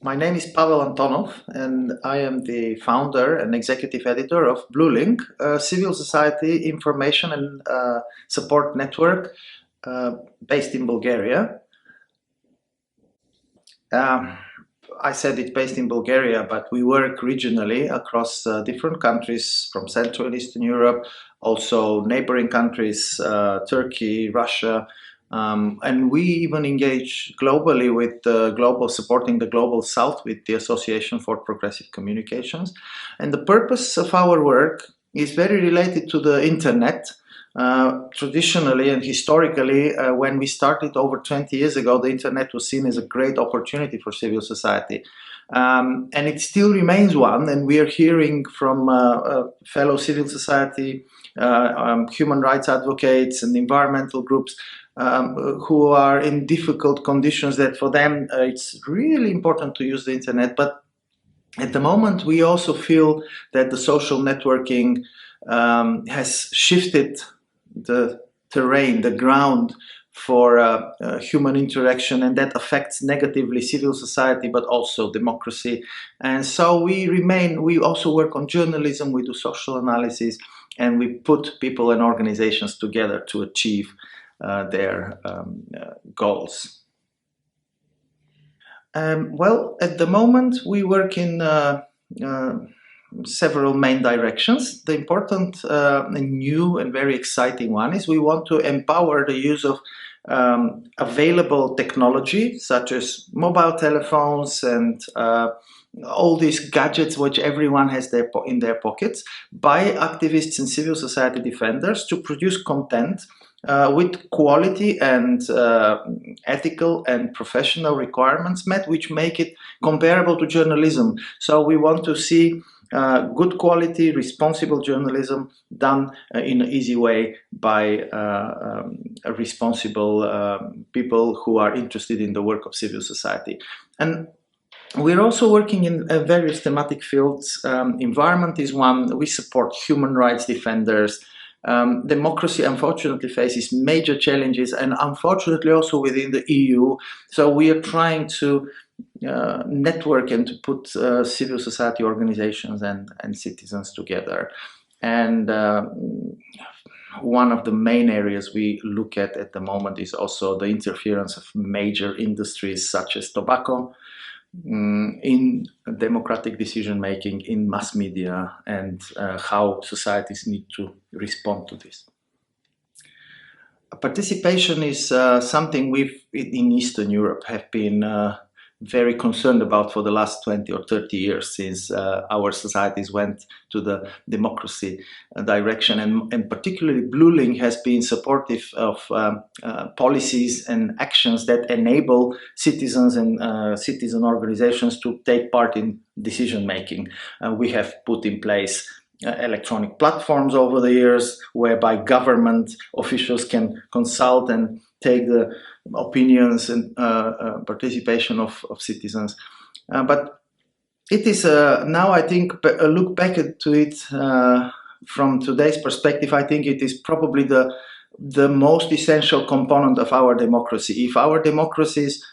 My name is Pavel Antonov, and I am the founder and executive editor of BlueLink, a civil society information and support network based in Bulgaria. I said it's based in Bulgaria, but we work regionally across different countries from Central and Eastern Europe, also neighboring countries, Turkey, Russia, and we even engage globally with supporting the Global South with the Association for Progressive Communications. And the purpose of our work is very related to the internet. Traditionally and historically, when we started over 20 years ago, the internet was seen as a great opportunity for civil society. And it still remains one, and we are hearing from fellow civil society, human rights advocates and environmental groups who are in difficult conditions that for them it's really important to use the internet. But at the moment we also feel that the social networking has shifted the terrain, the ground for human interaction, and that affects negatively civil society but also democracy. And so we also work on journalism, we do social analysis, and we put people and organizations together to achieve their goals. Well, at the moment we work in several main directions. The important new and very exciting one is we want to empower the use of available technology such as mobile telephones and all these gadgets which everyone has in their pockets by activists and civil society defenders to produce content with quality and ethical and professional requirements met, which make it comparable to journalism. So we want to see good quality, responsible journalism done in an easy way by responsible people who are interested in the work of civil society. And we're also working in various thematic fields. Environment is one. We support human rights defenders. Democracy unfortunately faces major challenges, and unfortunately also within the EU. So we are trying to network and to put civil society organizations and citizens together. And one of the main areas we look at the moment is also the interference of major industries such as tobacco in democratic decision making, in mass media, and how societies need to respond to this. Participation is something we've in Eastern Europe have been very concerned about for the last 20 or 30 years, since our societies went to the democracy direction, and particularly BlueLink has been supportive of policies and actions that enable citizens and citizen organizations to take part in decision making. We have put in place electronic platforms over the years whereby government officials can consult and take the opinions and participation of citizens. But it is now, I think, a look back to it from today's perspective, I think it is probably the most essential component of our democracy. If our democracies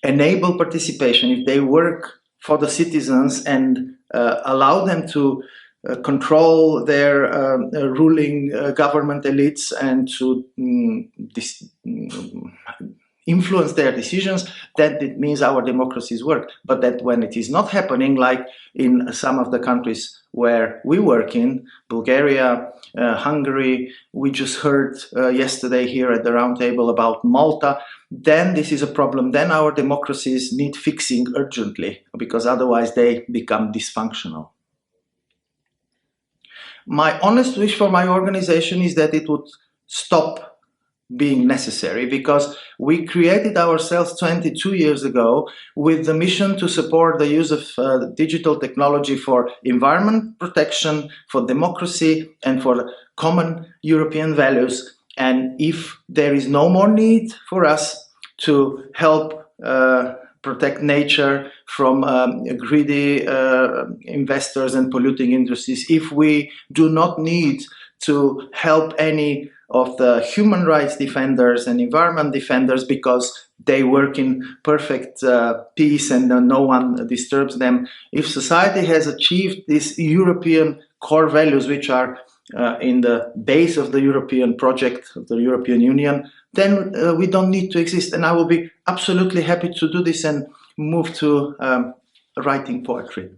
enable participation, if they work for the citizens and allow them to control their ruling government elites and to influence their decisions, that it means our democracies work. But that when it is not happening, like in some of the countries where we work in, Bulgaria, Hungary, we just heard yesterday here at the roundtable about Malta, then this is a problem. Then our democracies need fixing urgently, because otherwise they become dysfunctional. My honest wish for my organization is that it would stop being necessary, because we created ourselves 22 years ago with the mission to support the use of digital technology for environment protection, for democracy, and for common European values. And if there is no more need for us to help protect nature from greedy investors and polluting industries, if we do not need to help any of the human rights defenders and environment defenders because they work in perfect peace and no one disturbs them. If society has achieved these European core values, which are in the base of the European project, of the European Union, then we don't need to exist. And I will be absolutely happy to do this and move to writing poetry.